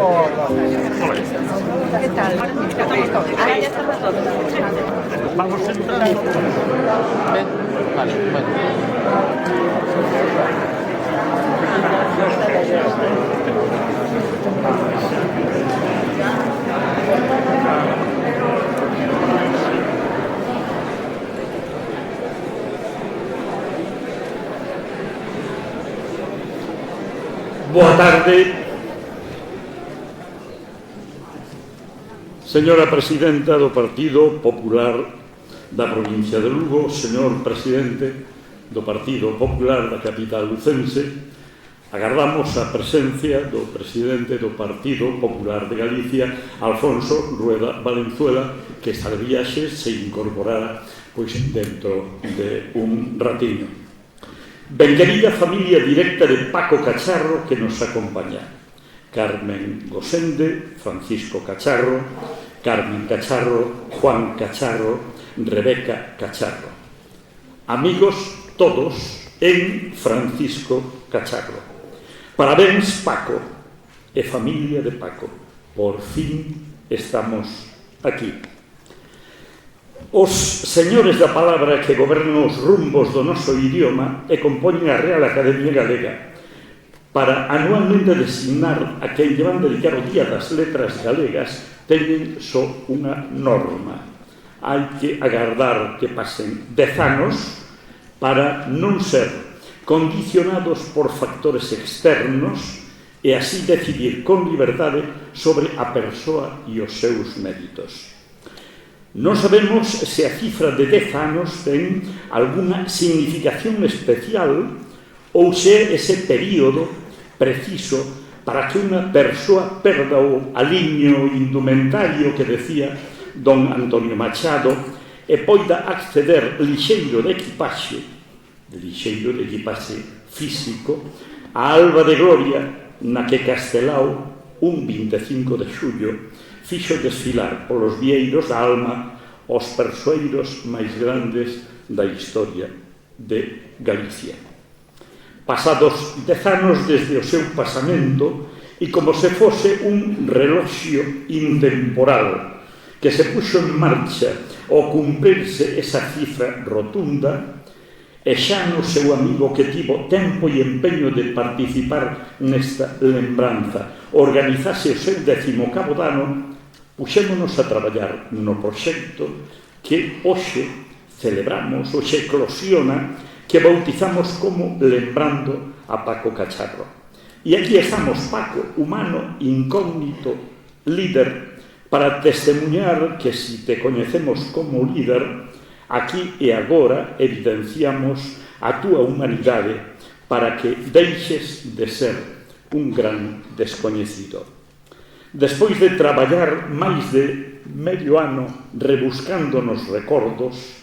¿Qué tal? Ahora ya estamos todos. Vamos a entrar. Ven. Vale, bueno. Boa tarde, señora presidenta do Partido Popular da provincia de Lugo, señor presidente do Partido Popular da capital lucense. Agardamos a presencia do presidente do Partido Popular de Galicia, Alfonso Rueda Valenzuela, que está de viaxe, se incorporará pois dentro de un ratiño. Benquerida familia directa de Paco Cacharro que nos acompaña. Carmen Gosende, Francisco Cacharro, Carmen Cacharro, Juan Cacharro, Rebeca Cacharro. Amigos todos en Francisco Cacharro. Parabéns, Paco e familia de Paco. Por fin estamos aquí. Os señores da palabra que gobernan os rumbos do noso idioma e compoñen a Real Academia Galega para anualmente designar a quen lle van dedicar o Día das Letras Galegas teñen só unha norma. Hai que agardar que pasen 10 anos para non ser condicionados por factores externos e así decidir con liberdade sobre a persoa e os seus méritos. Non sabemos se a cifra de 10 anos ten alguna significación especial ou se ese período preciso para que unha persoa perda o aliño indumentario que decía don Antonio Machado e poida acceder lixeiro de equipaxe físico a Alba de Gloria na que Castelao un 25 de xullo fixo desfilar polos vieiros da alma os persoeiros máis grandes da historia de Galicia. Pasados 10 anos desde o seu pasamento e como se fose un reloxio intemporal que se puxo en marcha ao cumprirse esa cifra rotunda e xa no seu amigo que tivo tempo e empeño de participar nesta lembranza organizase o seu 18º ano, puxémonos a traballar no proxecto que hoxe celebramos, hoxe eclosiona, que bautizamos como Lembrando a Paco Cacharro. E aquí estamos, Paco, humano, incógnito, líder, para testemunhar que si te coñecemos como líder, aquí e agora evidenciamos a túa humanidade para que deixes de ser un gran descoñecido. Despois de traballar máis de medio ano rebuscando nos recordos,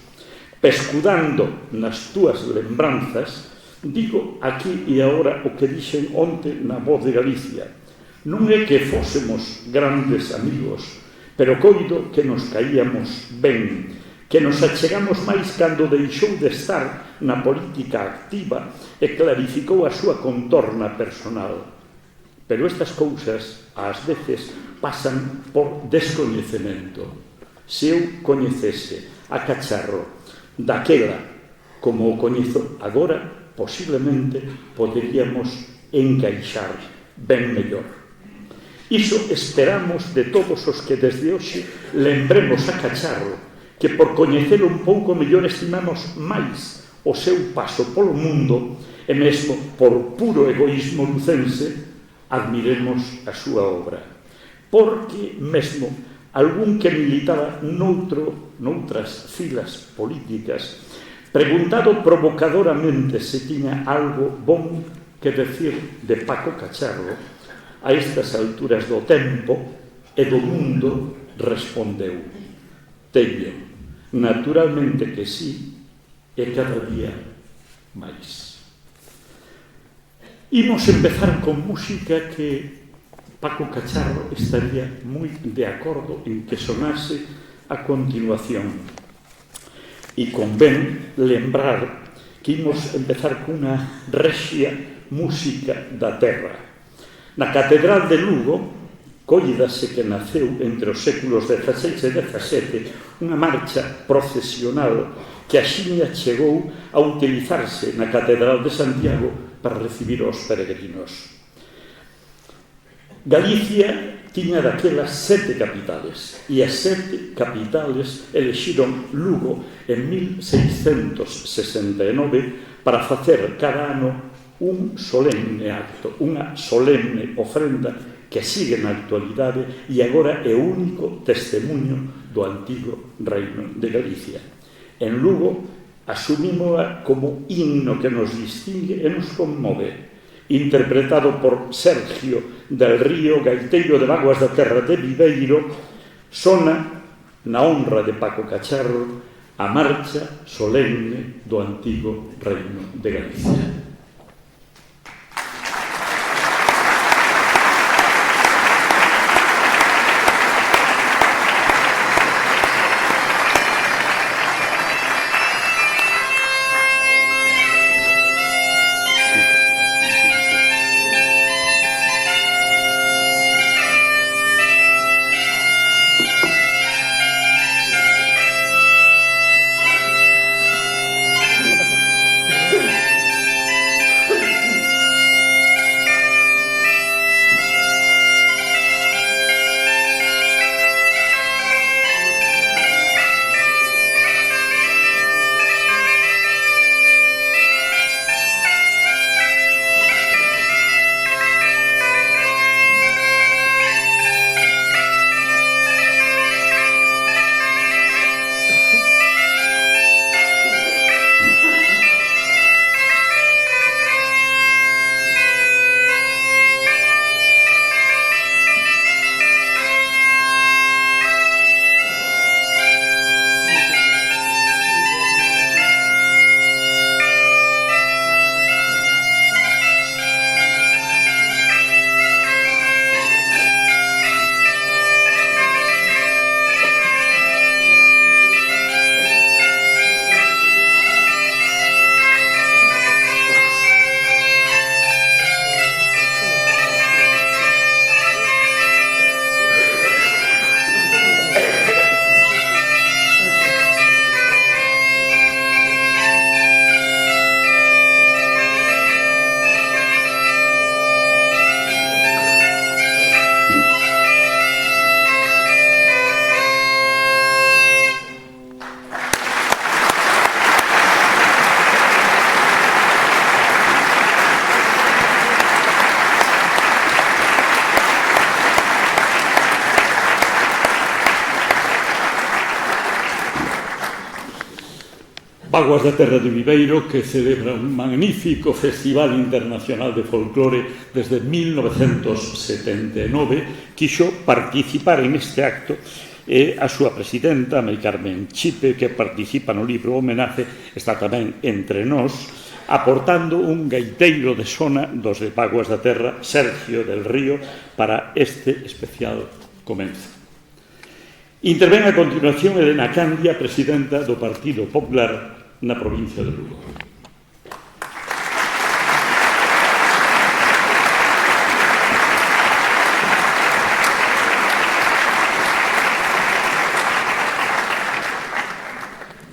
pescudando nas túas lembranzas, digo aquí e agora o que dixen onte na Voz de Galicia. Non é que fósemos grandes amigos, pero coido que nos caíamos ben, que nos achegamos máis cando deixou de estar na política activa e clarificou a súa contorna personal. Pero estas cousas, ás veces, pasan por descoñecemento. Se eu coñecese a Cacharro daquela como o coñezo agora, posiblemente poderíamos encaixar ben mellor. Iso esperamos de todos os que desde hoxe lembremos a Cacharro, que por coñecelo un pouco mellor estimamos máis o seu paso polo mundo e mesmo por puro egoísmo lucense admiremos a súa obra. Porque mesmo algún que militaba noutras filas políticas, preguntado provocadoramente se tiña algo bon que decir de Paco Cacharro, a estas alturas do tempo e do mundo respondeu: teño, naturalmente que sí, e cada día máis. Imos empezar con música que Paco Cacharro estaría moi de acordo en que sonase a continuación. E convén lembrar que imos empezar cunha rexia música da terra. Na Catedral de Lugo, Cóllidase que naceu entre os séculos XVI e XVII unha marcha procesional que axiña chegou a utilizarse na Catedral de Santiago para recibir os peregrinos. Galicia tiña daquelas 7 capitales e as 7 capitales elexiron Lugo en 1669 para facer cada ano un solemne acto, unha solemne ofrenda que sigue na actualidade e agora é o único testemunho do antigo reino de Galicia. En Lugo asumímola como himno que nos distingue e nos conmove, interpretado por Sergio del Río, gaiteiro de Vaguas da Terra de Viveiro, sona na honra de Paco Cacharro a marcha solemne do antigo reino de Galicia. Vaguas da Terra de Viveiro, que celebra un magnífico Festival Internacional de Folclore desde 1979, quixo participar en este acto e a súa presidenta, Mari Carmen Chipe, que participa no libro Homenaje, está tamén entre nós, aportando un gaiteiro de sona dos de Vaguas da Terra, Sergio del Río, para este especial comenzo. Intervén a continuación Elena Candia, presidenta do Partido Popular na provincia de Lugo.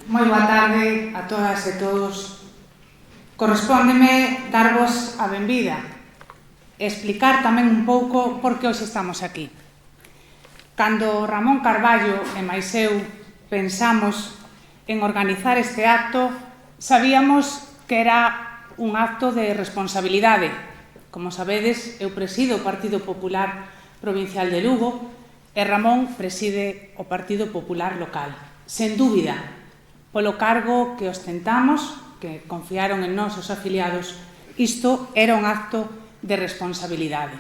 Moi boa tarde a todas e todos. Correspóndeme darvos a benvida e explicar tamén un pouco por que hoxe estamos aquí. Cando Ramón Carballo e máis eu pensamos en organizar este acto, sabíamos que era un acto de responsabilidade. Como sabedes, eu presido o Partido Popular Provincial de Lugo e Ramón preside o Partido Popular Local. Sen dúbida, polo cargo que ostentamos, que confiaron en nós os afiliados, isto era un acto de responsabilidade.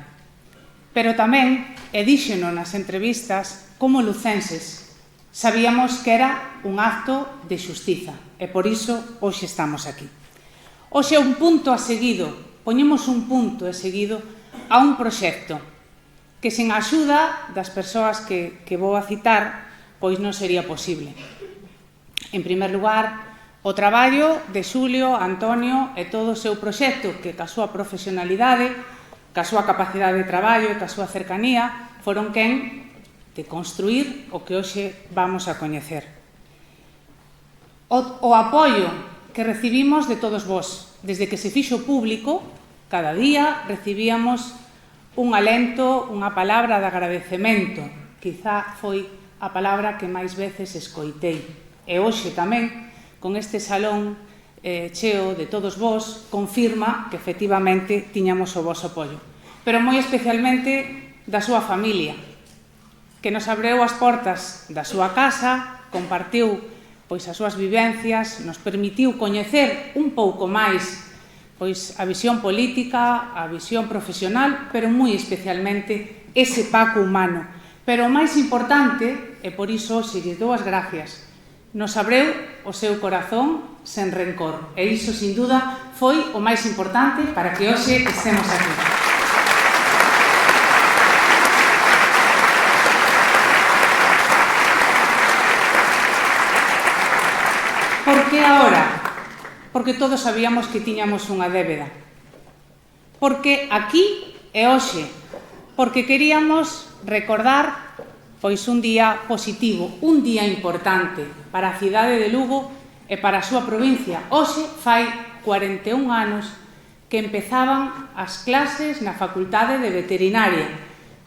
Pero tamén, e díxeno nas entrevistas, como lucenses, sabíamos que era un acto de xustiza e por iso hoxe estamos aquí. Hoxe é un punto a seguido, poñemos un punto a seguido a un proxecto que sen a axuda das persoas que vou a citar, pois non sería posible. En primer lugar, o traballo de Xulio, Antonio e todo o seu proxecto que, ca súa profesionalidade, ca súa capacidade de traballo e ca súa cercanía, foron quen de construir o que hoxe vamos a coñecer. O apoio que recibimos de todos vós, desde que se fixo público, cada día recibíamos un alento, unha palabra de agradecemento. Quizá foi a palabra que máis veces escoitei. E hoxe tamén, con este salón cheo de todos vós, confirma que efectivamente tiñamos o voso apoio. Pero moi especialmente da súa familia, que nos abreu as portas da súa casa, compartiu pois as súas vivencias, nos permitiu coñecer un pouco máis pois a visión política, a visión profesional, pero moi especialmente ese paco humano. Pero o máis importante, e por iso se lles dou as gracias, nos abreu o seu corazón sen rencor. E iso, sin duda, foi o máis importante para que hoxe estemos aquí. Por que agora? Porque todos sabíamos que tiñamos unha débeda. Porque aquí e hoxe. Porque queríamos recordar pois un día positivo, un día importante para a cidade de Lugo e para a súa provincia. Hoxe fai 41 anos que empezaban as clases na Facultade de Veterinaria,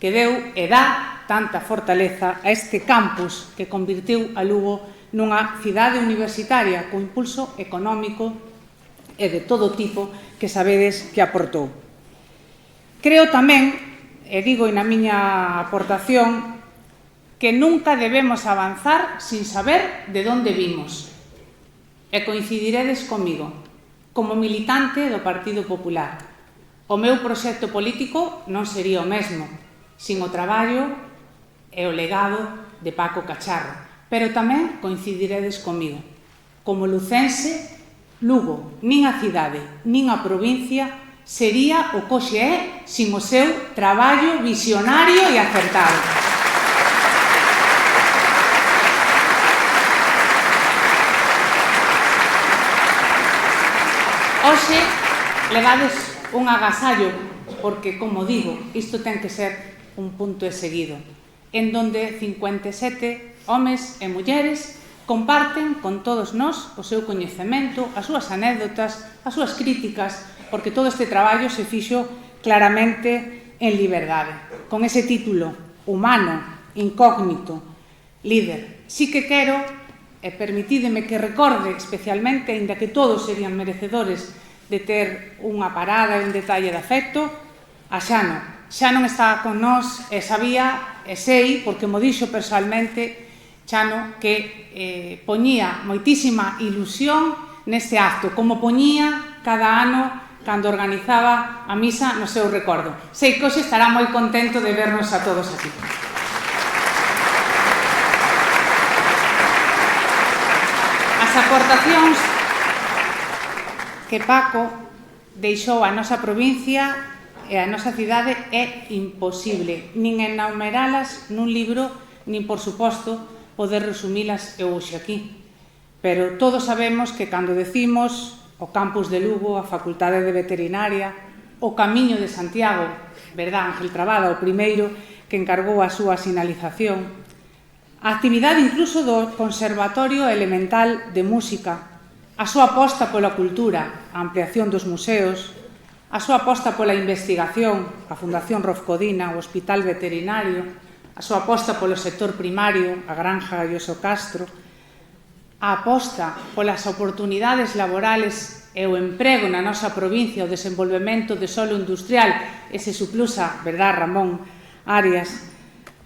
que deu e dá tanta fortaleza a este campus que convirtiu a Lugo nunha cidade universitaria co impulso económico e de todo tipo que sabedes que aportou. Creo tamén, e digo na miña aportación, que nunca debemos avanzar sin saber de onde vimos. E coincidiredes comigo, como militante do Partido Popular. O meu proxecto político non sería o mesmo, sin o traballo e o legado de Paco Cacharro. Pero tamén coincidiredes comigo. Como lucense, Lugo, nin a cidade, nin a provincia, sería o que hoxe é sin o seu traballo visionario e acertado. Hoxe levades un agasallo, porque, como digo, isto ten que ser un punto e seguido, en donde 57 homes e mulleres comparten con todos nós o seu coñecemento, as súas anécdotas, as súas críticas, porque todo este traballo se fixo claramente en liberdade, con ese título, humano, incógnito, líder. Sí que quero, e permitídeme que recorde especialmente, aínda que todos serían merecedores de ter unha parada e un detalle de afecto, a Xano. Xa non está con nós e sabía, e sei, porque mo dixo personalmente, Xano, que poñía moitísima ilusión neste acto, como poñía cada ano cando organizaba a misa no seu recordo. Sei que hoxe estará moi contento de vernos a todos aquí. As aportacións que Paco deixou a nosa provincia e a nosa cidade é imposible, nin enumeralas nun libro, nin, por suposto, poder resumilas eu hoxe aquí. Pero todos sabemos que cando decimos o campus de Lugo, a Facultade de Veterinaria, o Camiño de Santiago, verdad, Ángel Trabada, o primeiro que encargou a súa sinalización, a actividade incluso do Conservatorio Elemental de Música, a súa aposta pola cultura, a ampliación dos museos, a súa aposta pola investigación, a Fundación Rofcodina, o Hospital Veterinario, a súa aposta polo sector primario, a Granja Galloso Castro, a aposta polas oportunidades laborales e o emprego na nosa provincia, o desenvolvemento de solo industrial, ese suplusa, verdad, Ramón Arias,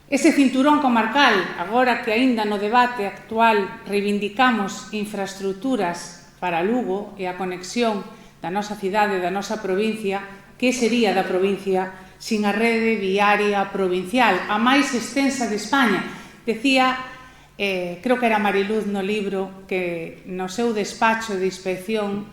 ese cinturón comarcal, agora que aínda no debate actual reivindicamos infraestructuras para Lugo e a conexión da nosa cidade, da nosa provincia, que sería da provincia sin a rede viaria provincial, a máis extensa de España. Decía, creo que era Mariluz no libro, que no seu despacho de inspección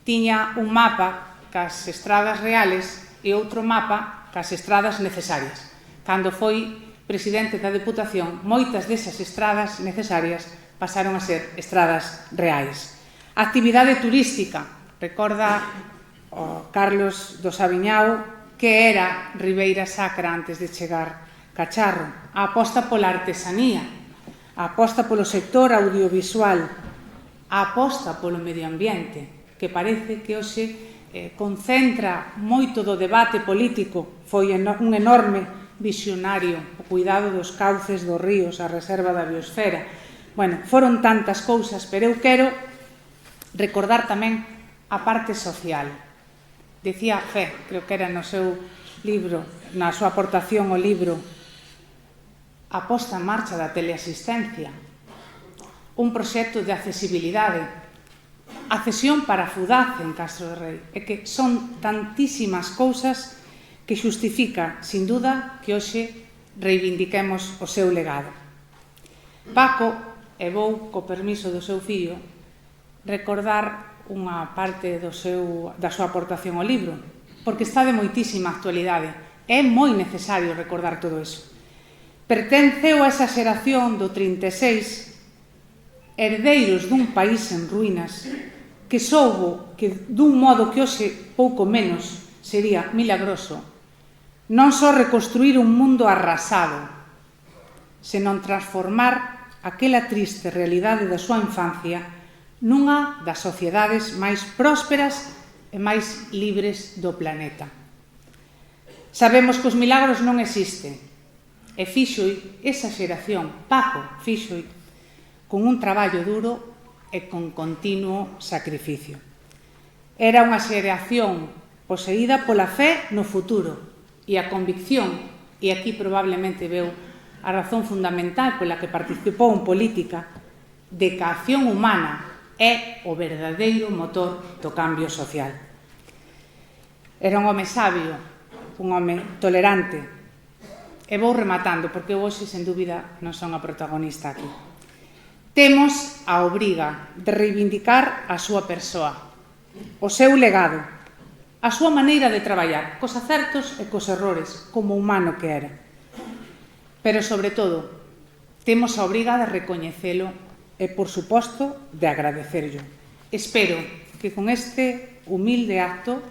tiña un mapa cas estradas reales e outro mapa cas estradas necesarias. Cando foi presidente da Deputación, moitas desas estradas necesarias pasaron a ser estradas reais. A actividade turística, recorda o Carlos do Sabiñao, que era Ribeira Sacra antes de chegar Cacharro, a aposta pola artesanía, a aposta polo sector audiovisual, a aposta polo medio ambiente, que parece que hoxe concentra moito do debate político. Foi un enorme visionario o cuidado dos cauces dos ríos, a reserva da biosfera. Bueno, foron tantas cousas, pero eu quero recordar tamén a parte social. Decía Fe, creo que era no seu libro, na súa aportación ao libro, a posta en marcha da teleasistencia, un proxecto de accesibilidade, a cesión para a Fudaz en Castro de Rei. É que son tantísimas cousas que xustifica, sin duda, que hoxe reivindiquemos o seu legado. Paco, e vou, co permiso do seu fillo, recordar unha parte da súa aportación ao libro, porque está de moitísima actualidade. É moi necesario recordar todo iso. Pertenceu a esa xeración do 36, herdeiros dun país en ruínas, que soubo que dun modo que hoxe pouco menos sería milagroso, non só reconstruir un mundo arrasado, senón transformar aquela triste realidade da súa infancia nunha das sociedades máis prósperas e máis libres do planeta. Sabemos que os milagros non existen, e fíxoi esa xeración, Paco fíxoi, con un traballo duro e con continuo sacrificio. Era unha xeración poseída pola fe no futuro e a convicción, e aquí probablemente veu a razón fundamental pola que participou en política, de que a acción humana é o verdadeiro motor do cambio social. Era un home sabio, un home tolerante. E vou rematando, porque hoxe, sen dúbida, non son a protagonista aquí. Temos a obriga de reivindicar a súa persoa, o seu legado, a súa maneira de traballar, cos acertos e cos errores, como humano que era. Pero, sobre todo, temos a obriga de recoñecelo e, por suposto, de agradecerlo. Espero que con este humilde acto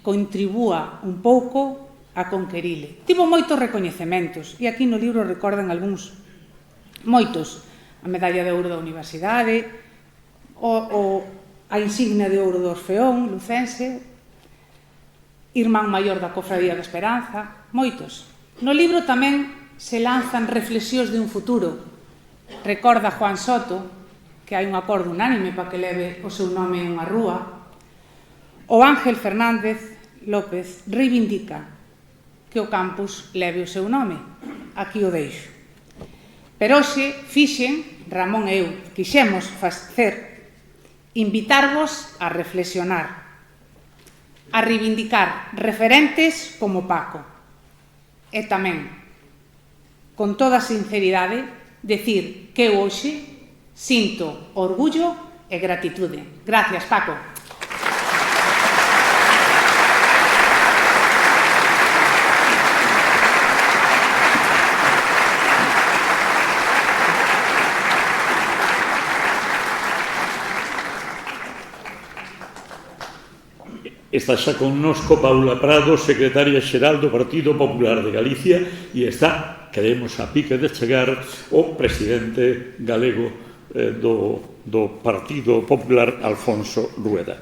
contribúa un pouco a conquerile. Tivo moitos recoñecementos, e aquí no libro recordan algúns, moitos, a medalla de ouro da Universidade, a insignia de ouro do Orfeón, lucense, irmán maior da Cofradía da Esperanza, moitos. No libro tamén se lanzan reflexións de un futuro. Recorda Juan Soto que hai un acordo unánime para que leve o seu nome en unha rúa. O Ángel Fernández López reivindica que o campus leve o seu nome. Aquí o deixo. Pero hoxe, Ramón e eu, quixemos facer, invitarvos a reflexionar, a reivindicar referentes como Paco. E tamén, con toda sinceridade, decir que hoxe sinto orgullo e gratitude. Gracias, Paco. Está xa connosco Paula Prado, secretaria xeral do Partido Popular de Galicia, e está, queremos a pique de chegar, o presidente galego do Partido Popular, Alfonso Rueda.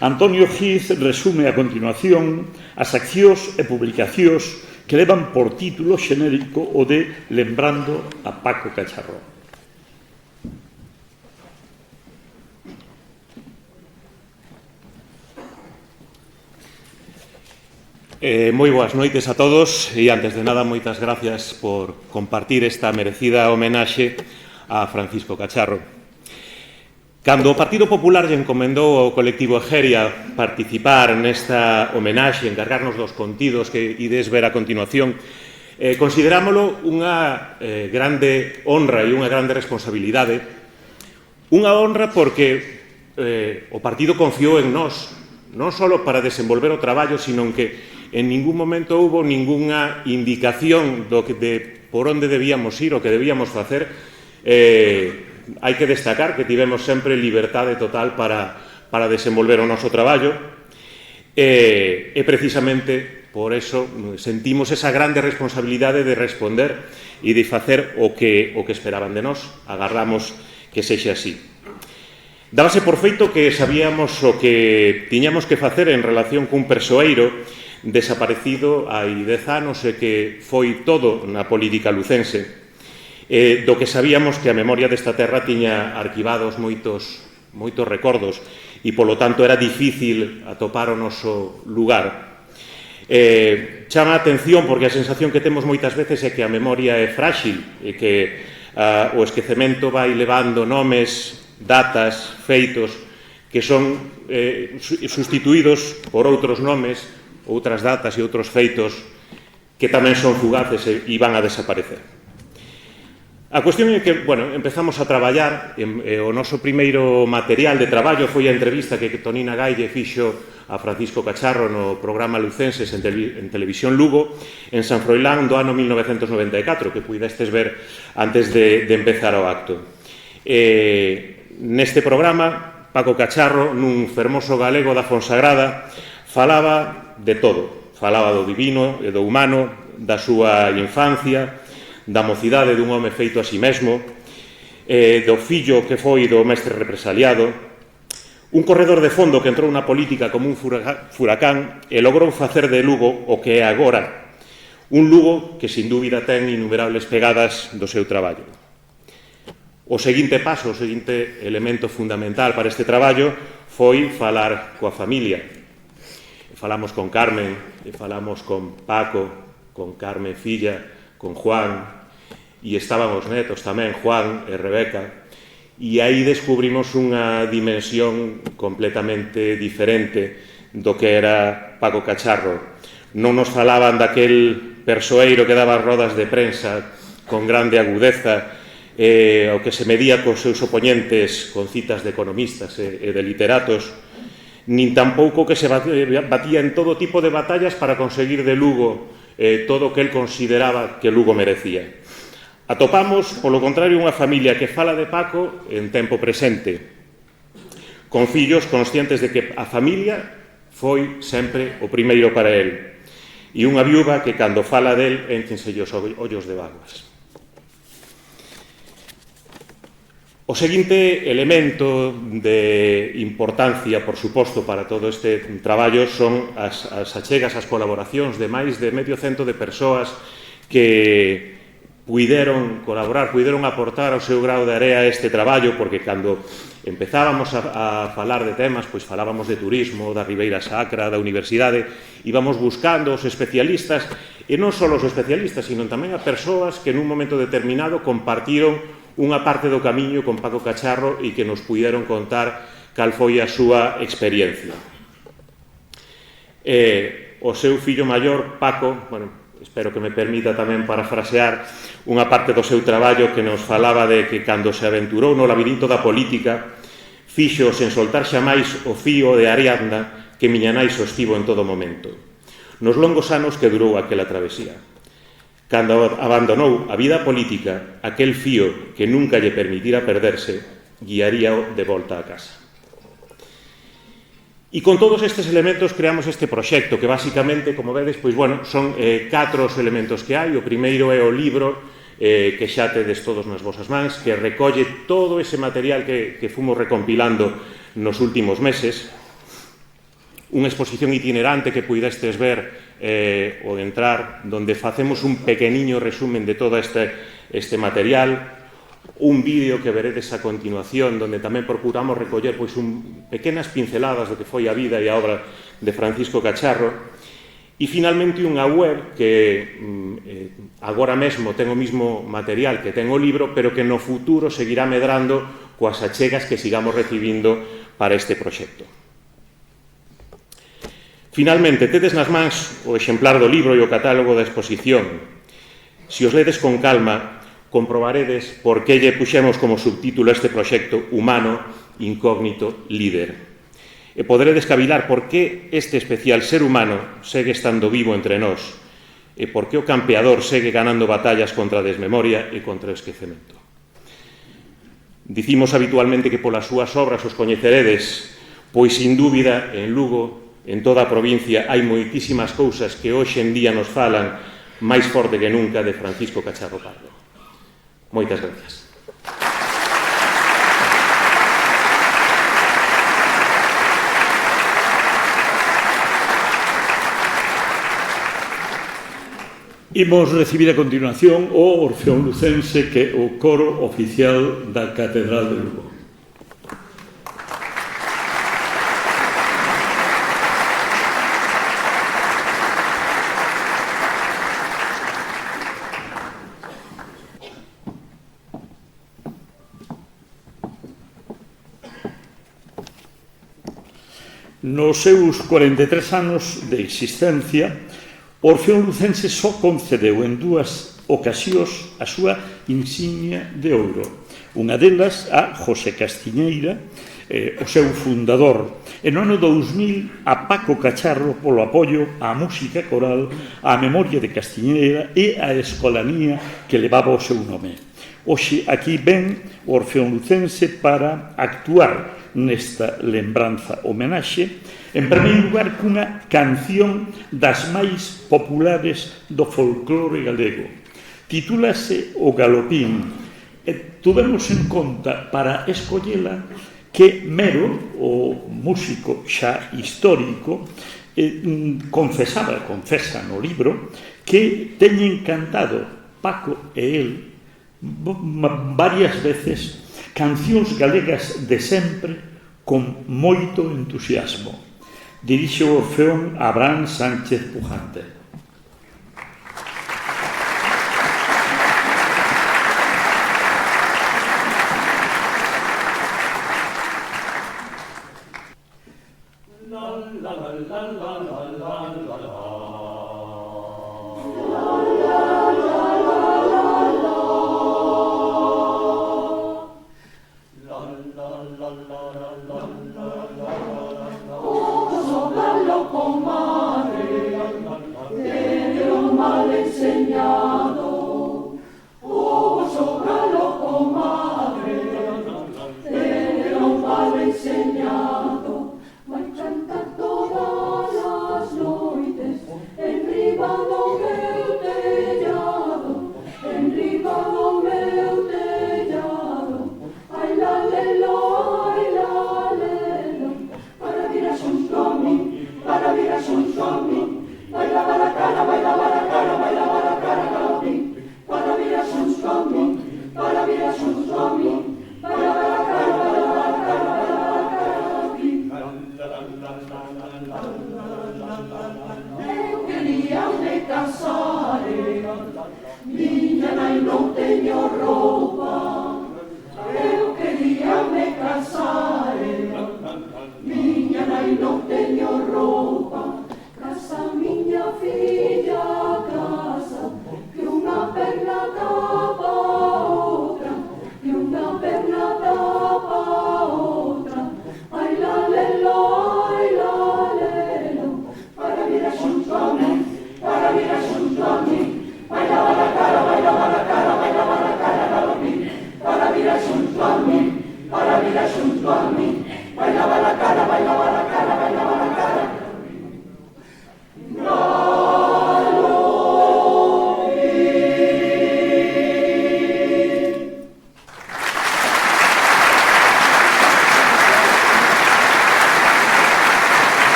Antonio Giz resume a continuación as accións e publicacións que levan por título xenérico o de Lembrando a Paco Cacharro. Moi boas noites a todos e, antes de nada, moitas gracias por compartir esta merecida homenaxe a Francisco Cacharro. Cando o Partido Popular lle encomendou ao colectivo Egeria participar nesta homenaxe, encargarnos dos contidos que ides ver a continuación, considerámolo unha grande honra e unha grande responsabilidade. Unha honra porque o partido confiou en nós, non só para desenvolver o traballo, sino que en ningún momento houve ningunha indicación de por onde debíamos ir, o que debíamos facer. Hai que destacar que tivemos sempre liberdade total para desenvolver o noso traballo, e precisamente por eso sentimos esa grande responsabilidade de responder e de facer o que esperaban de nós. Agardamos que sexa así. Dábase por feito que sabíamos o que tiñamos que facer en relación cun persoeiro desaparecido hai 10 anos e que foi todo na política lucense, do que sabíamos que a memoria desta terra tiña arquivados moitos recordos e, polo tanto, era difícil atopar o noso lugar. Chama a atención porque a sensación que temos moitas veces é que a memoria é frágil e que o esquecemento vai levando nomes, datas, feitos que son sustituídos por outros nomes, outras datas e outros feitos que tamén son fugaces e van a desaparecer. A cuestión é que, empezamos a traballar, o noso primeiro material de traballo foi a entrevista que Tonina Gaille fixo a Francisco Cacharro no programa Lucenses en Televisión Lugo, en San Froilán do ano 1994, que puidestes ver antes de empezar o acto. Neste programa, Paco Cacharro, nun fermoso galego da Fonsagrada, falaba de todo. Falaba do divino e do humano, da súa infancia, da mocidade dun home feito a si mesmo, do fillo que foi do mestre represaliado, un corredor de fondo que entrou na política como un furacán e logrou facer de Lugo o que é agora, un Lugo que, sin dúbida, ten innumerables pegadas do seu traballo. O seguinte paso, o seguinte elemento fundamental para este traballo foi falar coa familia. Falamos con Carmen, falamos con Paco, con Carmen filla, con Juan, e estaban os netos tamén, Juan e Rebeca, e aí descubrimos unha dimensión completamente diferente do que era Paco Cacharro. Non nos falaban daquel persoeiro que daba rodas de prensa con grande agudeza, o que se medía cos seus opoñentes con citas de economistas e de literatos, nin tampouco que se batía en todo tipo de batallas para conseguir de Lugo todo o que el consideraba que Lugo merecía. Atopamos, polo contrario, unha familia que fala de Paco en tempo presente, con fillos conscientes de que a familia foi sempre o primeiro para el, e unha viúva que, cando fala del, éncense os ollos de bágoas. O seguinte elemento de importancia, por suposto, para todo este traballo son as achegas, as colaboracións de máis de medio cento de persoas que puideron colaborar, puideron aportar o seu grao de area a este traballo, porque cando empezábamos a falar de temas, pois falábamos de turismo, da Ribeira Sacra, da universidade, íbamos buscando os especialistas, e non só os especialistas, sino tamén a persoas que nun momento determinado compartiron unha parte do camiño con Paco Cacharro e que nos puideron contar cal foi a súa experiencia. O seu fillo maior, Paco, espero que me permita tamén parafrasear unha parte do seu traballo que nos falaba de que cando se aventurou no labirinto da política fixo sen soltar xamais o fío de Ariadna que miña nai sostivo en todo momento, nos longos anos que durou aquela travesía. Cando abandonou a vida política, aquel fío que nunca lle permitira perderse, guiaríao de volta a casa. E con todos estes elementos creamos este proxecto que, basicamente, como vedes, son 4 os elementos que hai. O primeiro é o libro que xa tedes todos nas vosas mans, que recolle todo ese material que fomos recompilando nos últimos meses. Unha exposición itinerante que puidestes ver ou entrar, donde facemos un pequeniño resumen de todo este material, un vídeo que veredes a continuación, donde tamén procuramos recoller pequenas pinceladas do que foi a vida e a obra de Francisco Cacharro, e finalmente unha web que agora mesmo ten o mismo material que ten o libro, pero que no futuro seguirá medrando coas achegas que sigamos recibindo para este proxecto. Finalmente, tedes nas mans o exemplar do libro e o catálogo da exposición. Se os ledes con calma, comprobaredes por que lle puxemos como subtítulo este proxecto Humano, Incógnito, Líder. E poderedes cavilar por que este especial ser humano segue estando vivo entre nós e por que o campeador segue ganando batallas contra a desmemoria e contra o esquecemento. Dicimos habitualmente que polas súas obras os coñeceredes, pois, sin dúbida, en Lugo en toda a provincia hai moitísimas cousas que hoxe en día nos falan máis forte que nunca de Francisco Cacharro Pardo. Moitas gracias. Imos recibir a continuación o Orfeón Lucense, que é o coro oficial da Catedral de Lugo. Nos seus 43 anos de existencia, o Orfeón Lucense só concedeu en 2 ocasións a súa insignia de ouro. Unha delas a José Castiñeira, o seu fundador, e no ano 2000 a Paco Cacharro polo apoio á música coral, á memoria de Castiñeira e á escolanía que levaba o seu nome. Hoxe aquí ven o Orfeón Lucense para actuar nesta lembranza homenaxe, en primeiro lugar cunha canción das máis populares do folclore galego. Titúlase O Galopín, e tuvemos en conta para escollela que Mero, o músico xa histórico, confesa no libro que teñen cantado Paco e el varias veces cancións galegas de sempre con moito entusiasmo. Dirixe o Orfeón Abraham Sánchez Pujante.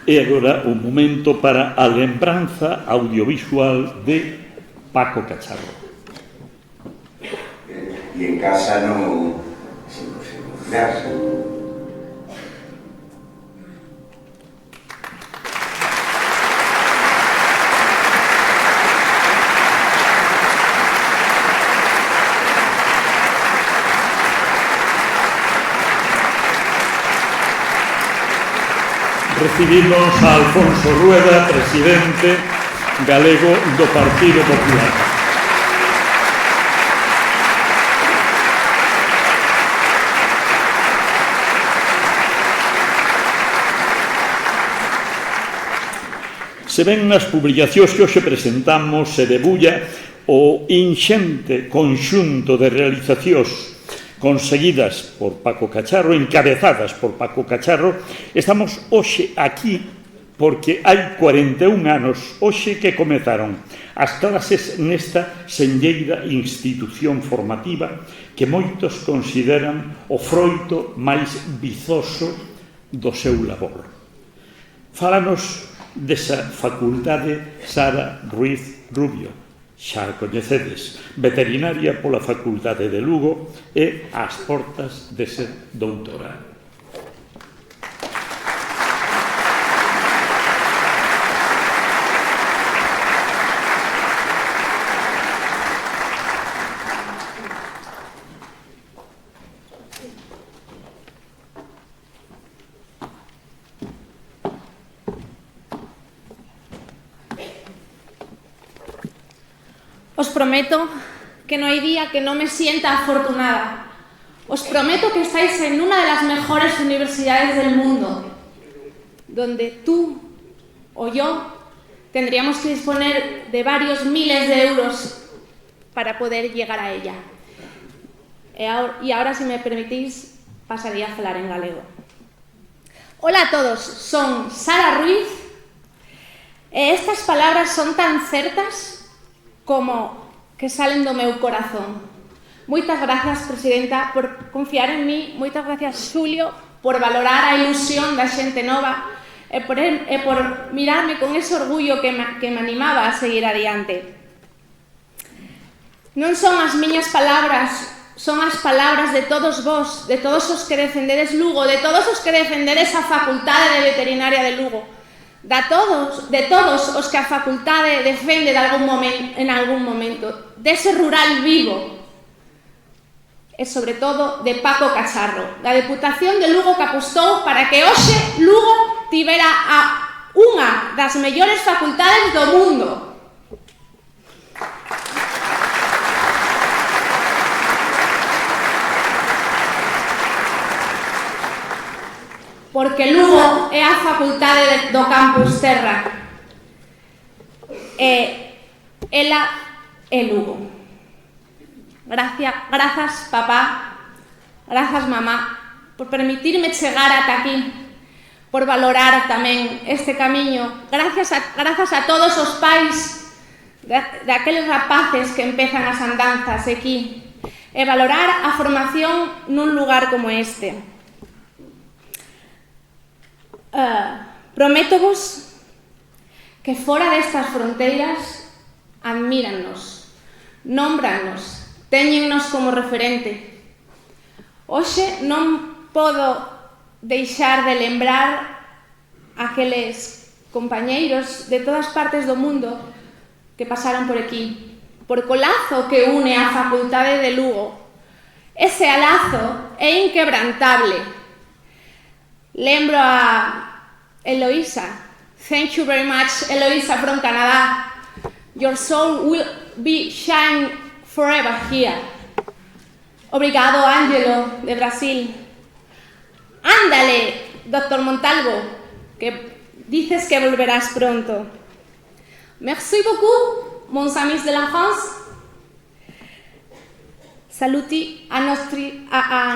E agora o momento para a lembranza audiovisual de Paco Cacharro. Y en casa no se casa. Recibimos a Alfonso Rueda, presidente galego do Partido Popular. Se ven nas publicacións que hoxe presentamos, se debulla o inxente conxunto de realizacións conseguidas por Paco Cacharro, encabezadas por Paco Cacharro, estamos hoxe aquí porque hai 41 anos hoxe que comezaron as clases nesta senlleira institución formativa que moitos consideran o froito máis vizoso do seu labor. Fálanos desa facultade Sara Ruiz Rubio, xa a coñecedes, veterinaria pola Facultade de Lugo e ás portas de ser doutora. Os prometo que no hay día que no me sienta afortunada. Os prometo que estáis en una de las mejores universidades del mundo, donde tú o yo tendríamos que disponer de varios miles de euros para poder llegar a ella. Y ahora, si me permitís, pasaría a falar en galego. Hola a todos, son Sara Ruiz e estas palabras son tan certas como que salen do meu corazón. Moitas gracias, Presidenta, por confiar en mí. Moitas gracias, Xulio, por valorar a ilusión da xente nova e por mirarme con ese orgullo que me animaba a seguir adiante. Non son as miñas palabras, son as palabras de todos vós, de todos os que defendedes Lugo, de todos os que defendedes a Facultade de Veterinaria de Lugo, de todos os que a facultade defende en algún momento, dese rural vivo, e sobre todo de Paco Cacharro, da Deputación de Lugo que apostou para que hoxe Lugo tivera unha das mellores facultades do mundo. Porque Lugo é a facultade do Campus Terra e ela é Lugo. Grazas, papá, grazas, mamá, por permitirme chegar ata aquí, por valorar tamén este camiño. Grazas a todos os pais daqueles rapaces que empezan as andanzas aquí e valorar a formación nun lugar como este. Prométovos que fora destas fronteiras admírannos, nómbrannos, téñennos como referente. Hoxe non podo deixar de lembrar aqueles compañeiros de todas partes do mundo que pasaron por aquí, por o lazo que une a Facultade de Lugo. Ese lazo é inquebrantable. Lembro a Eloisa. Thank you very much, Eloisa from Canadá. Your soul will be shine forever here. Obrigado, Ángelo, de Brasil. Ándale, Dr. Montalvo, que dices que volverás pronto. Merci beaucoup, mon amis de la France. Saluti a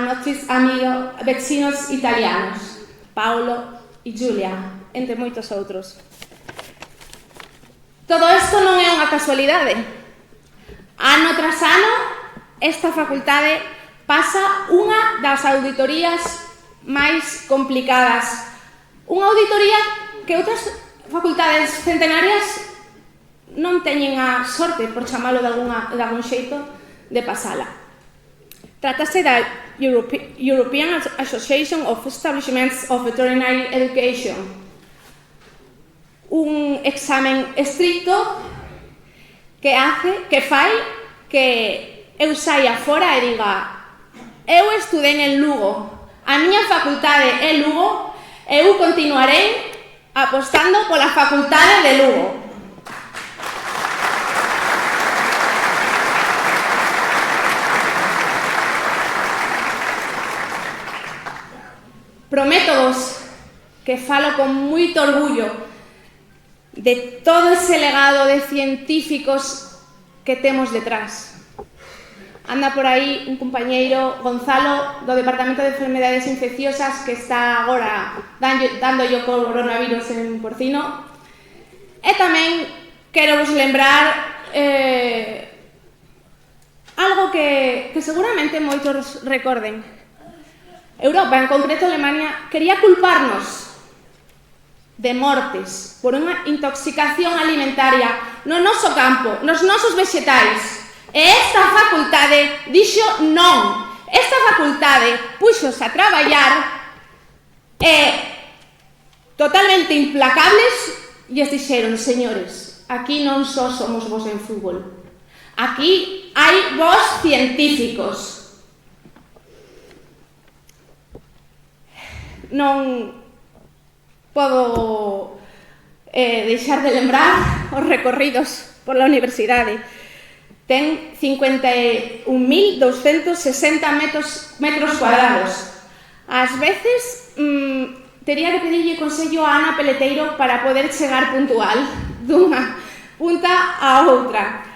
nostris amigos vecinos italianos, Paolo e Giulia, entre moitos outros. Todo isto non é unha casualidade. Ano tras ano, esta facultade pasa unha das auditorías máis complicadas. Unha auditoría que outras facultades centenarias non teñen a sorte, por chamalo de algún xeito, de pasala. Trátase da European Association of Establishments of Veterinary Education, un examen estricto que fai que eu saia fora e diga: eu estudei en Lugo, a miña facultade é Lugo, e eu continuarei apostando pola facultade de Lugo. Prométovos que falo con moito orgullo de todo ese legado de científicos que temos detrás. Anda por aí un compañeiro, Gonzalo, do Departamento de Enfermedades Infecciosas, que está agora dándolle o coronavirus en porcino. E tamén quero vos lembrar algo que seguramente moitos recorden. Europa, en concreto Alemania, quería culparnos de mortes por unha intoxicación alimentaria no noso campo, nos nosos vexetais. E esta facultade dixo non. Esta facultade puxos a traballar totalmente implacables e lles dixeron, señores, aquí non só somos vos en fútbol, aquí hai vos científicos. Non podo deixar de lembrar os recorridos por la universidade. Ten 51.260 metros cuadrados. Ás veces tería que pedirlle consello a Ana Peleteiro para poder chegar puntual dunha punta a outra.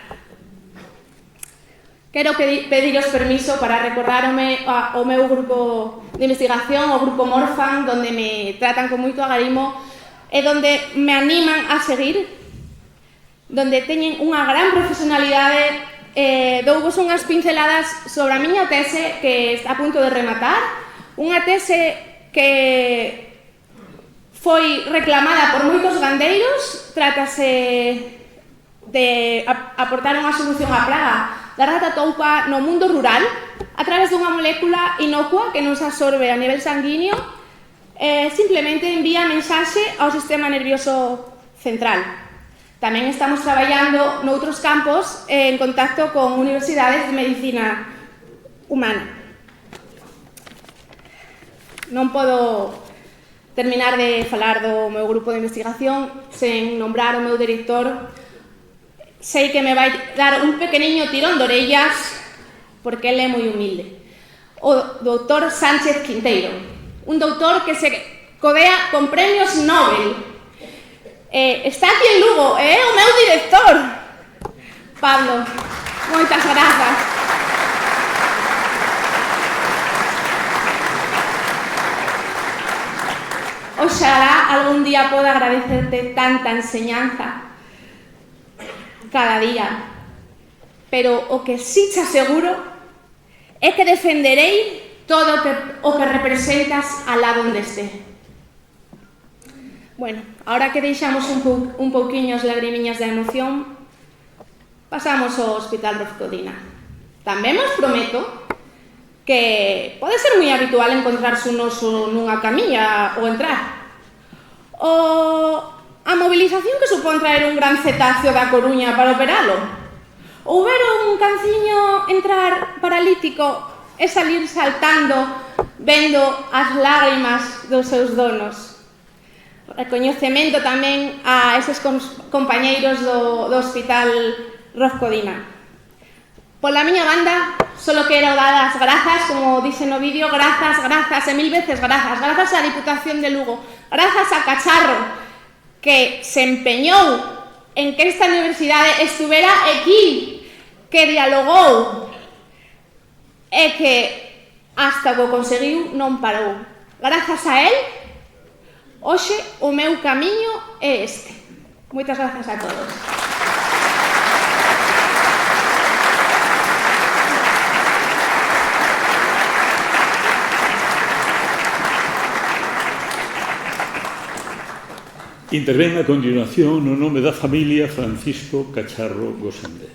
Quero pediros permiso para recordarme ao meu grupo de investigación, o grupo Morfan, donde me tratan con moito agarimo e donde me animan a seguir, donde teñen unha gran profesionalidade. Douvos unhas pinceladas sobre a miña tese que está a punto de rematar, unha tese que foi reclamada por moitos gandeiros. Trátase de aportar unha solución á praga da rata toupa no mundo rural a través dunha molécula inocua que non se absorbe a nivel sanguíneo, simplemente envía mensaxe ao sistema nervioso central. Tamén estamos traballando noutros campos en contacto con universidades de medicina humana. Non podo terminar de falar do meu grupo de investigación sen nombrar o meu director. Sei que me vai dar un pequeniño tirón de orellas porque ele é moi humilde. O doutor Sánchez Quinteiro, un doutor que se codea con premios Nobel. Está aquí en Lugo, é o meu director. Pablo, moitas grazas. Oxalá algún día poda agradecerte tanta enseñanza cada día, pero o que sí te aseguro é que defenderei todo o que representas alá donde esté. Bueno, ahora que deixamos un pouquiño as lagrimiñas da emoción, pasamos ao Hospital Rofcodina. Tamén vos prometo que pode ser moi habitual encontrarse un oso nunha camiña ou entrar. A movilización que supón traer un gran cetáceo da Coruña para operalo. Ou ver un canciño entrar paralítico e salir saltando vendo as lágrimas dos seus donos. Recoñecemento tamén a eses compañeiros do Hospital Rofcodina. Pola miña banda, solo quero dar as grazas, como dice no vídeo, grazas e mil veces grazas. Grazas á Diputación de Lugo, grazas a Cacharro, que se empeñou en que esta universidade estuvera aquí, que dialogou e que hasta que o conseguiu non parou. Grazas a él, hoxe o meu camiño é este. Moitas grazas a todos. Interven a continuación no nome da familia Francisco Cacharro Gosende.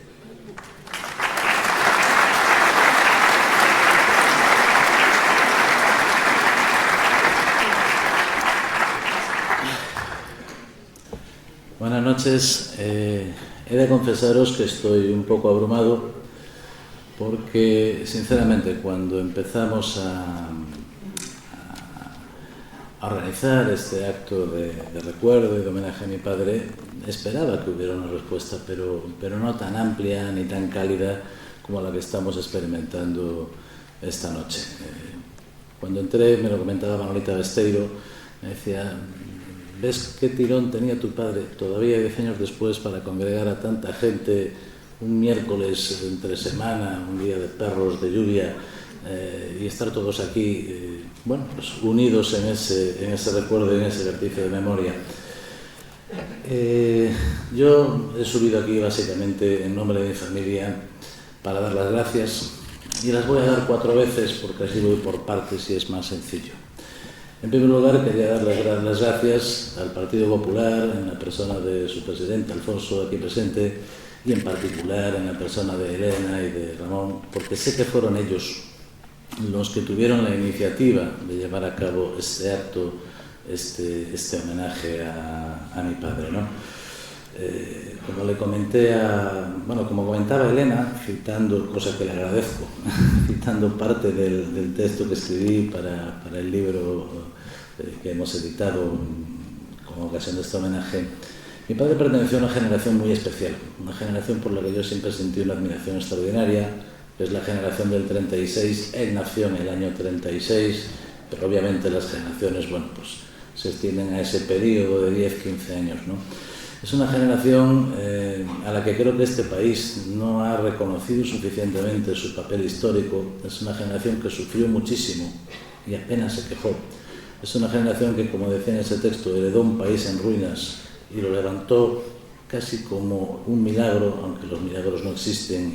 Buenas noches. He de confesaros que estoy un poco abrumado porque, sinceramente, cuando empezamos a organizar este acto de recuerdo y de homenaje a mi padre, esperaba que hubiera una respuesta, pero no tan amplia ni tan cálida como la que estamos experimentando esta noche. Cuando entré, me lo comentaba Manolita Besteiro, me decía: ¿ves qué tirón tenía tu padre todavía 10 años después para congregar a tanta gente un miércoles entre semana, un día de perros, de lluvia, y estar todos aquí, bueno, pues unidos en ese recuerdo y en ese ejercicio de memoria. Yo he subido aquí básicamente en nombre de mi familia para dar las gracias, y las voy a dar 4 veces porque así voy por partes y es más sencillo. En primer lugar, quería dar las gracias al Partido Popular en la persona de su presidente, Alfonso, aquí presente, y en particular en la persona de Elena y de Ramón, porque sé que fueron ellos los que tuvieron la iniciativa de llevar a cabo este acto, este homenaje a mi padre, ¿no? Como le comenté como comentaba Elena, citando, cosa que le agradezco, citando parte del texto que escribí para el libro que hemos editado con ocasión de este homenaje, mi padre perteneció a una generación muy especial, una generación por la que yo siempre sentí una admiración extraordinaria, que es la generación del 36, él nació en el año 36, pero obviamente las generaciones, bueno, pues se extienden a ese periodo de 10-15 años, ¿no? Es una generación a la que creo que este país no ha reconocido suficientemente su papel histórico. Es una generación que sufrió muchísimo y apenas se quejó. Es una generación que, como decía en ese texto, heredó un país en ruinas y lo levantó casi como un milagro, aunque los milagros no existen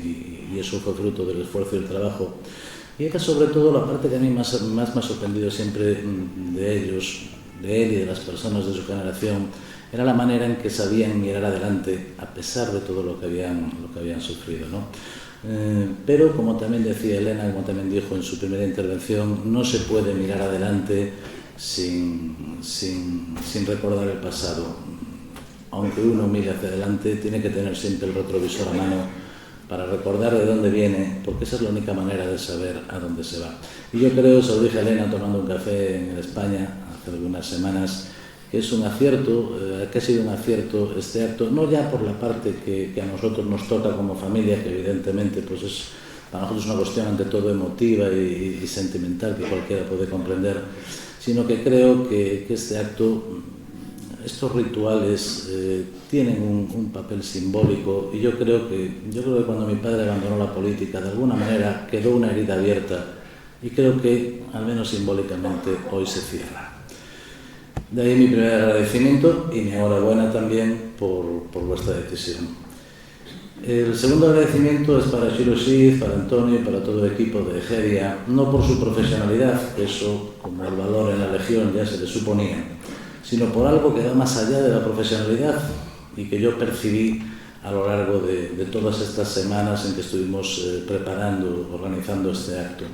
y eso fue fruto del esfuerzo y el trabajo. Y es que sobre todo la parte que a mí más me ha sorprendido siempre de ellos, de él y de las personas de su generación, era la manera en que sabían mirar adelante a pesar de todo lo que habían sufrido, ¿no? Pero como también decía Elena, como también dijo en su primera intervención, no se puede mirar adelante sin recordar el pasado. Aunque uno mire hacia adelante, tiene que tener siempre el retrovisor a mano para recordar de dónde viene, porque esa es la única manera de saber a dónde se va. Y yo creo, se lo dije a Elena tomando un café en España hace algunas semanas, que es un acierto, que ha sido un acierto este acto, no ya por la parte que a nosotros nos toca como familia, que evidentemente pues es para nosotros una cuestión ante todo emotiva y sentimental que cualquiera puede comprender, sino que creo que este acto, estos rituales tienen un papel simbólico, y yo creo que cuando mi padre abandonó la política, de alguna manera quedó una herida abierta, y creo que, al menos simbólicamente, hoy se cierra. De ahí mi primer agradecimiento y mi enhorabuena también por vuestra decisión. El segundo agradecimiento es para Shiro Shiz, para Antonio y para todo el equipo de Egeria, no por su profesionalidad, que eso, como el valor en la Legión, ya se le suponía, sino por algo que va más allá de la profesionalidad y que yo percibí a lo largo de todas estas semanas en que estuvimos organizando este acto.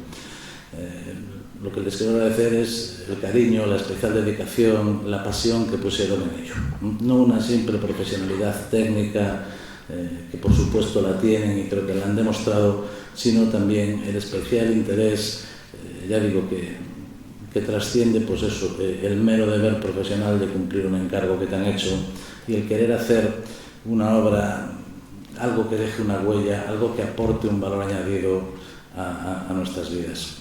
Lo que les quiero agradecer es el cariño, la especial dedicación, la pasión que pusieron en ello. No una simple profesionalidad técnica, que por supuesto la tienen y creo que la han demostrado, sino también el especial interés, ya digo que trasciende pues eso, el mero deber profesional de cumplir un encargo que te han hecho y el querer hacer una obra, algo que deje una huella, algo que aporte un valor añadido a nuestras vidas.